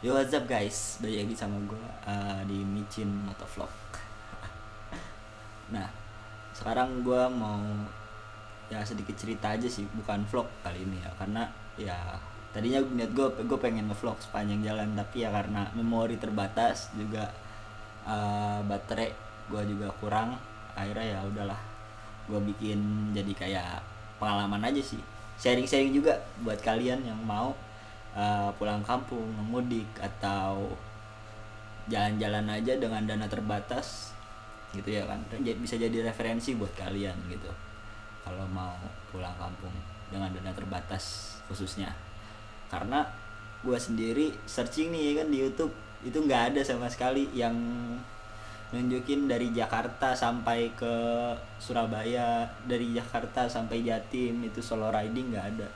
Yo, what's up guys, balik lagi sama gue di Micin Motovlog. Nah, sekarang gue mau ya sedikit cerita aja sih, bukan vlog kali ini ya, karena ya tadinya niat gue pengen ngevlog sepanjang jalan, tapi ya karena memori terbatas juga, baterai gue juga kurang, akhirnya ya udahlah, gue bikin jadi kayak pengalaman aja sih, sharing juga buat kalian yang mau pulang kampung, mudik, atau jalan-jalan aja dengan dana terbatas gitu ya kan, bisa jadi referensi buat kalian gitu kalau mau pulang kampung dengan dana terbatas khususnya. Karena gue sendiri searching nih kan di YouTube, itu nggak ada sama sekali yang nunjukin dari Jakarta sampai ke Surabaya, dari Jakarta sampai Jatim itu solo riding, nggak ada,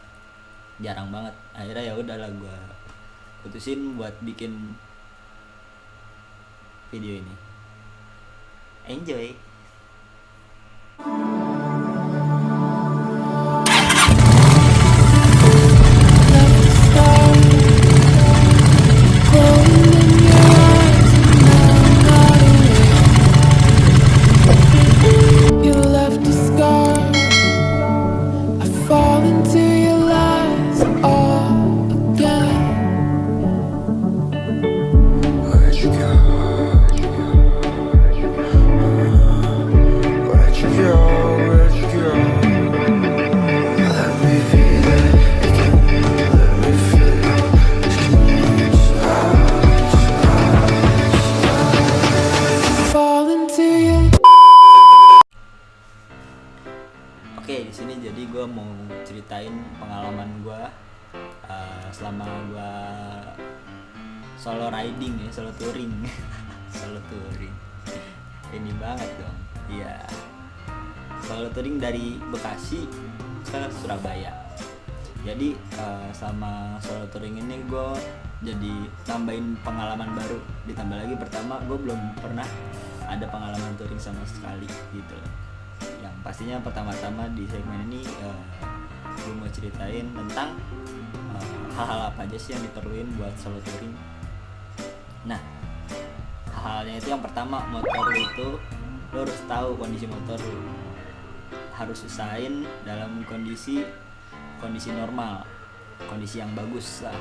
jarang banget. Akhirnya ya udahlah, gue putusin buat bikin video ini. Enjoy. Oke, di sini jadi gue mau ceritain pengalaman gue selama gue solo riding ya, solo touring. Solo touring ini banget dong. Iya, solo touring dari Bekasi ke Surabaya. Jadi sama solo touring ini gue jadi tambahin pengalaman baru. Ditambah lagi, pertama gue belum pernah ada pengalaman touring sama sekali gitu loh. Yang pastinya pertama-tama di segmen ini gue mau ceritain tentang hal-hal apa aja sih yang diperluin buat solo touring. Nah, hal-halnya itu yang pertama, motor lu itu lo harus tahu kondisi motor lu, harus usahain dalam kondisi normal, kondisi yang bagus lah,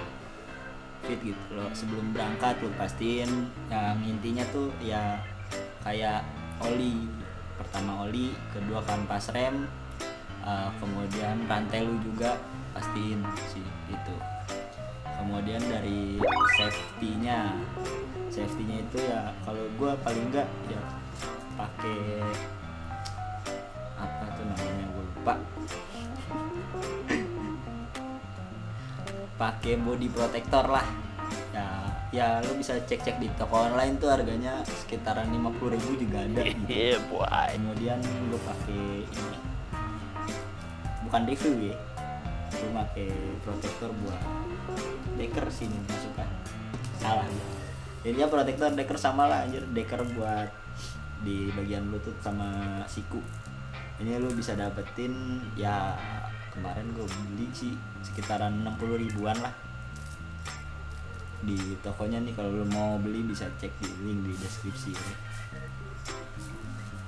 fit gitu lo. Sebelum berangkat lo pastiin yang intinya tuh ya kayak oli, pertama oli, kedua kanvas rem, kemudian rantai lu juga pastiin sih itu. Kemudian dari safety-nya itu ya kalau gua paling enggak ya pakai apa tuh namanya, gue lupa. Pakai body protector lah ya lo bisa cek di toko online tuh, harganya sekitaran 50.000 juga ada gitu. Kemudian gue pakai ini, bukan review ya, gue pakai protektor buat deker sini masukkan, salah ya, jadinya protektor deker sama lah anjir, deker buat di bagian lutut sama siku. Ini lo bisa dapetin ya, kemarin gue beli sih sekitaran 60.000-an lah di tokonya nih. Kalau lo mau beli bisa cek di link di deskripsi ya.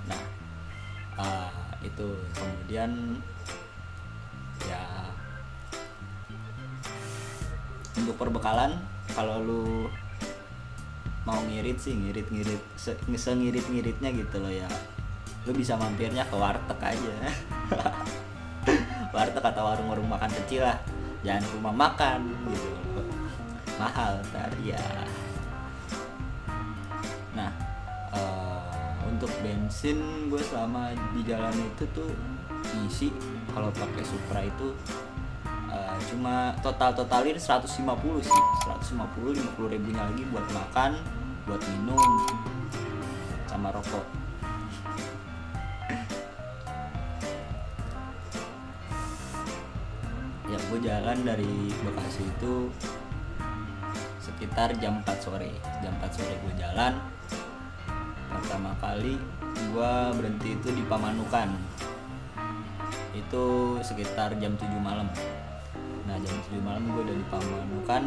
Nah, itu kemudian ya untuk perbekalan, kalau lu mau ngirit sih ngiritnya gitu loh ya, lu bisa mampirnya ke warteg aja. Warteg atau warung makan kecil lah, jangan ke rumah makan gitu, mahal ntar ya. Nah, untuk bensin gue selama di jalan itu tuh isi, kalau pakai Supra itu cuma totalin 150 sih, 50 ribunya lagi buat makan, buat minum, sama rokok. Ya gue jalan dari Bekasi itu sekitar jam 4 sore gue jalan. Pertama kali gue berhenti itu di Pamanukan, itu sekitar jam 7 malam. Nah, jam 7 malam gue udah di Pamanukan.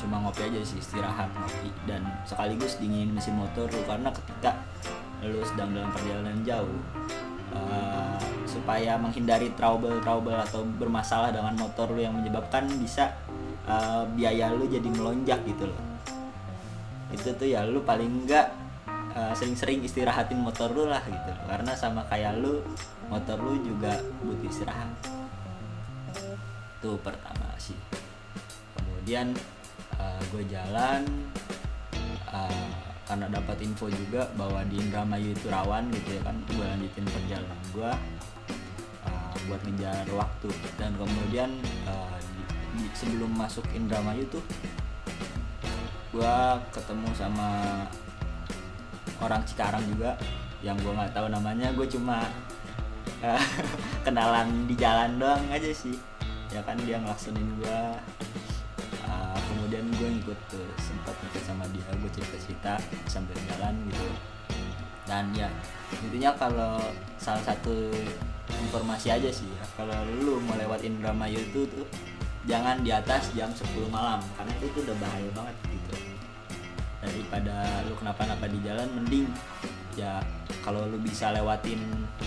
cuma ngopi aja sih, istirahat ngopi dan sekaligus dinginin mesin motor lu, karena ketika lu sedang dalam perjalanan jauh supaya menghindari trouble atau bermasalah dengan motor lu yang menyebabkan bisa biaya lu jadi melonjak gitu loh. Itu tuh ya lu paling enggak sering-sering istirahatin motor lu lah gitu, karena sama kayak lu, motor lu juga butuh istirahat. Itu pertama sih. Kemudian gue jalan karena dapat info juga bahwa di Indramayu itu rawan gitu ya kan, gue lanjutin perjalanan gue buat ngejar waktu. Dan kemudian sebelum masuk Indramayu tuh gue ketemu sama orang Cikarang juga yang gue nggak tahu namanya, gue cuma kenalan di jalan doang aja sih ya kan. Dia ngelaksonin gue, kemudian gue sempat ngikut sama dia, gue cerita sambil jalan gitu. Dan ya intinya kalau salah satu informasi aja sih ya, kalau lu mau lewat Indramayu itu tuh jangan di atas jam 10 malam, karena itu tuh udah bahaya banget gitu. Daripada lu kenapa-napa di jalan, mending ya kalau lu bisa lewatin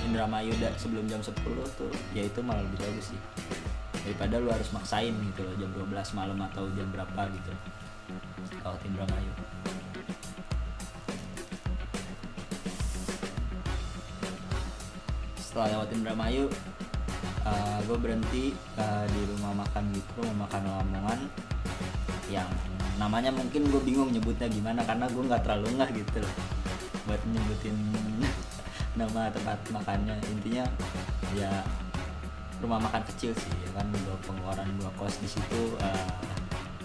Indramayu sebelum jam 10 tuh ya itu malah lebih bagus sih, daripada lu harus maksain gitu loh jam 12 malam atau jam berapa gitu lewat Indramayu. Setelah lewat Indramayu gue berhenti di rumah makan gitu, rumah makan Lamongan yang namanya mungkin gue bingung nyebutnya gimana, karena gue nggak terlalu ngeh gitu loh buat nyebutin nama tempat makannya. Intinya ya rumah makan kecil sih ya kan. Pengeluaran gue kos di situ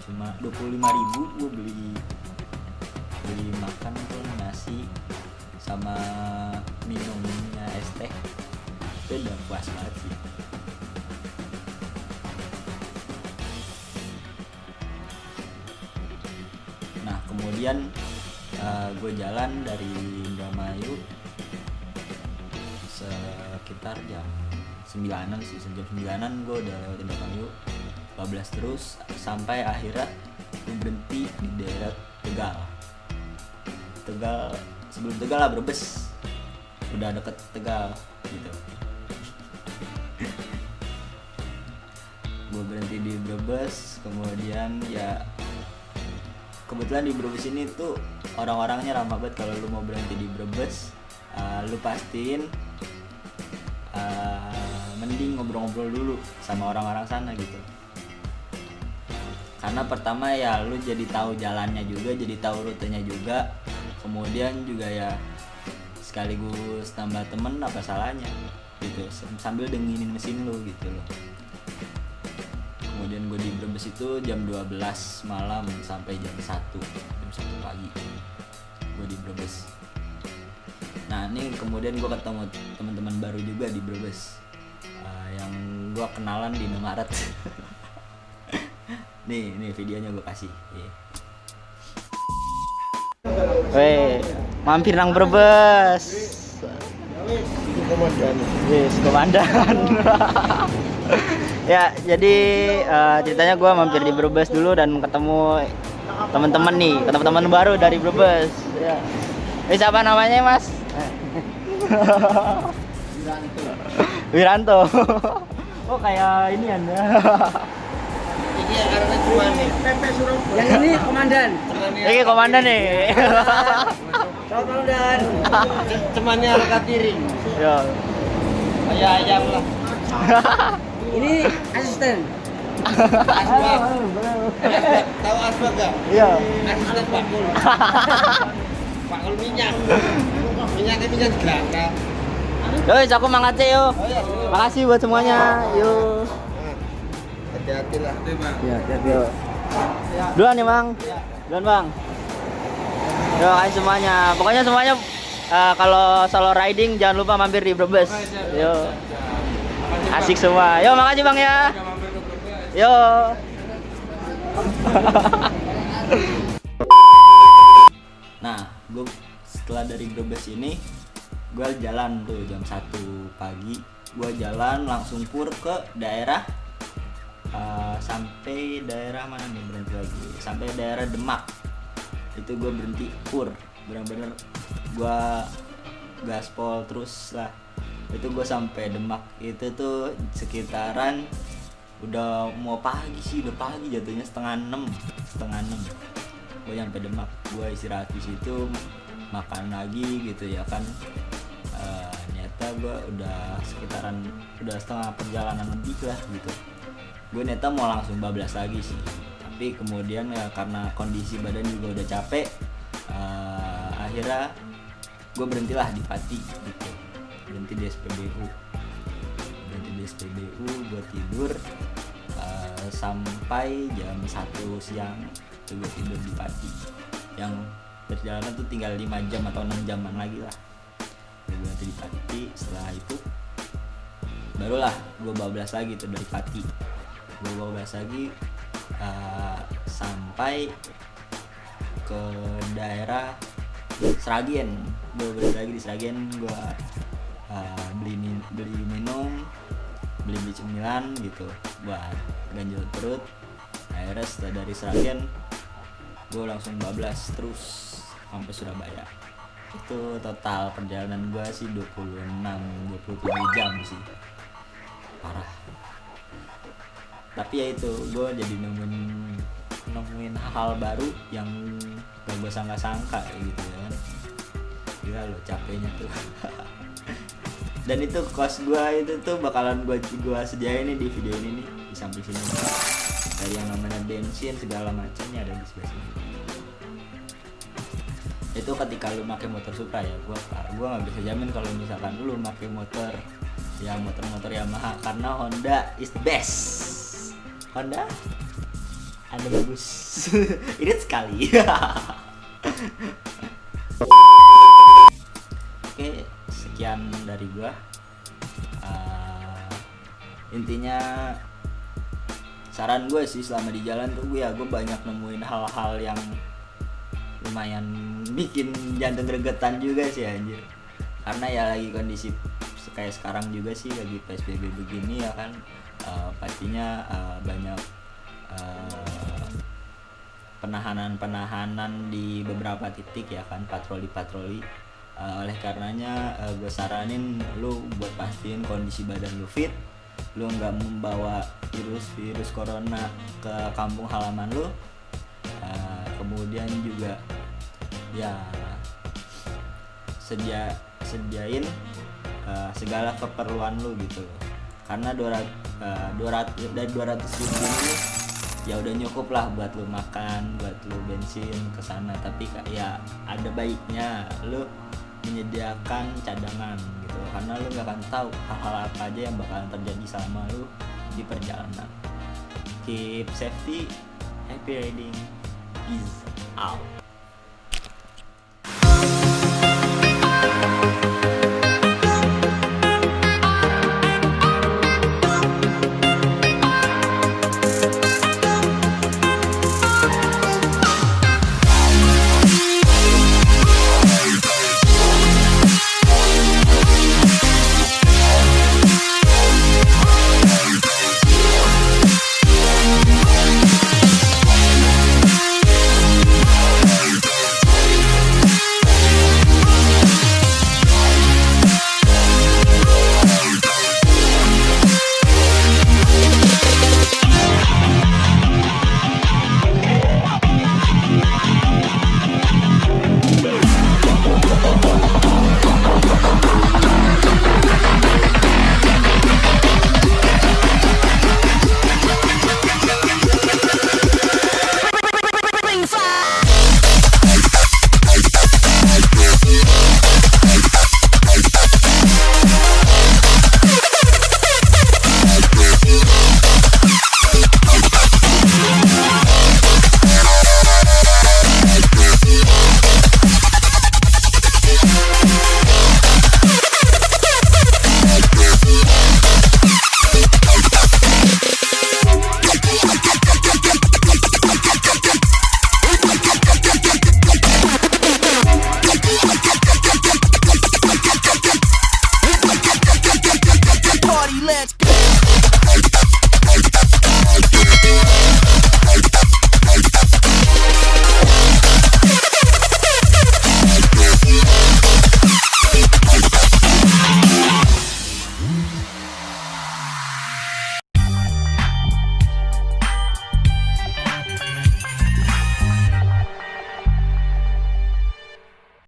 cuma 25.000, gue beli makan tuh nasi sama minumnya es teh, itu udah puas banget sih. Nah kemudian gue jalan dari Indramayu sekitar jam 9-an sih, jam 9-an gue udah lewat Indramayu, 12 terus sampai akhirnya gue berhenti di daerah Tegal, sebelum Tegal lah, Brebes, udah deket Tegal gitu. Gue berhenti di Brebes, kemudian ya kebetulan di Brebes ini tuh orang-orangnya ramah banget. Kalau lu mau berhenti di Brebes, lu pastiin mending ngobrol-ngobrol dulu sama orang-orang sana gitu. Karena pertama ya lu jadi tahu jalannya juga, jadi tahu rutenya juga, kemudian juga ya sekaligus tambah temen, apa salahnya gitu, sambil dinginin mesin lu gitu loh. Kemudian gue di Brebes itu jam 12 malam sampai jam 1 pagi gue di Brebes. Nah ini kemudian gue ketemu teman-teman baru juga di Brebes, yang gue kenalan di Indomaret. nih videonya gue kasih. Weh, mampir nang Brebes. Komandan. Ya, jadi ceritanya gue mampir di Brebes dulu dan ketemu teman-teman nih, ketemu teman baru dari Brebes. Ya. Ini siapa namanya, Mas? Wiranto. Oh, kayak ini Anda. Ini karena cuma PP Surabaya. Yang ini komandan. Ini komandan nih. Komandan. Temannya rekat tiring. Ya. Kayak ayam lah. Ini asisten. Asbak. Tahu asbak enggak? Iya. Asisten Pak Kul. Pak Kul minyak. Minyaknya minyak gelangka. Yoi, aku mangkat yuk. Makasih buat semuanya. Yuk. Hati-hati lah. Ya, yuk. Duluan nih, Bang. Duluan, Bang. Yuk, ayo semuanya. Pokoknya semuanya kalau solo riding jangan lupa mampir di Brebes. Yuk. Asik semua. Yo, makasih Bang ya. Yo. Nah, gue setelah dari Brebes ini, gue jalan tuh jam 1 pagi. Gue jalan langsung pur ke daerah sampai daerah mana nih, berhenti lagi sampai daerah Demak. Itu gue berhenti pur, bener-bener gue gaspol terus lah. Itu gue sampai Demak itu tuh sekitaran udah mau pagi sih, udah pagi jatuhnya setengah enam. Gue nyampe Demak, gue istirahat di situ, makan lagi gitu ya kan. Nyata gue udah sekitaran udah setengah perjalanan lebih lah gitu. Gue nyata mau langsung bablas lagi sih, tapi kemudian ya karena kondisi badan juga udah capek, akhirnya gue berhentilah di Pati gitu, berhenti di SPBU, gue tidur sampai jam 1 siang itu gue tidur di Pati, yang perjalanan tuh tinggal 5 jam atau 6 jaman lagi lah. Gue berhenti di Pati, setelah itu barulah gue bablas lagi tuh dari Pati. Gue bablas lagi sampai ke daerah Sragen. Gue balik lagi di Sragen, gue beli minum, beli cemilan gitu buat ganjil perut. Akhirnya setelah dari Sragen gue langsung bablas terus sampai Surabaya. Itu total perjalanan gue sih 27 jam sih, parah. Tapi ya itu, gue jadi nemuin hal baru yang gak gue sangka-sangka gitu ya kan. Gila lo capeknya tuh. Dan itu kos gue itu tuh bakalan gue sediain nih di video ini nih, di samping sini nih. Dari yang namanya bensin segala macamnya ada di sebelah sini. Itu ketika lu pakai motor Supra ya, gue nggak bisa jamin kalau misalkan lu pakai motor Yamaha, karena Honda is the best. Honda ada bagus. Irit sekali. Oke, sekian dari gua. Intinya saran gue sih selama di jalan tuh gue banyak nemuin hal-hal yang lumayan bikin jantung gregetan juga sih anjir. Karena ya lagi kondisi kayak sekarang juga sih, lagi PSBB begini ya kan, pastinya banyak penahanan di beberapa titik ya kan, patroli. Oleh karenanya gue saranin lu buat pastiin kondisi badan lu fit, lu nggak membawa virus corona ke kampung halaman lu. Kemudian juga ya sediain segala keperluan lu gitu, karena 200 ribu ini ya udah nyukup lah buat lu makan, buat lu bensin ke sana. Tapi ya ada baiknya lu menyediakan cadangan gitu, karena lu gak akan tahu hal-hal apa aja yang bakalan terjadi selama lu di perjalanan. Keep safety, happy riding, peace out.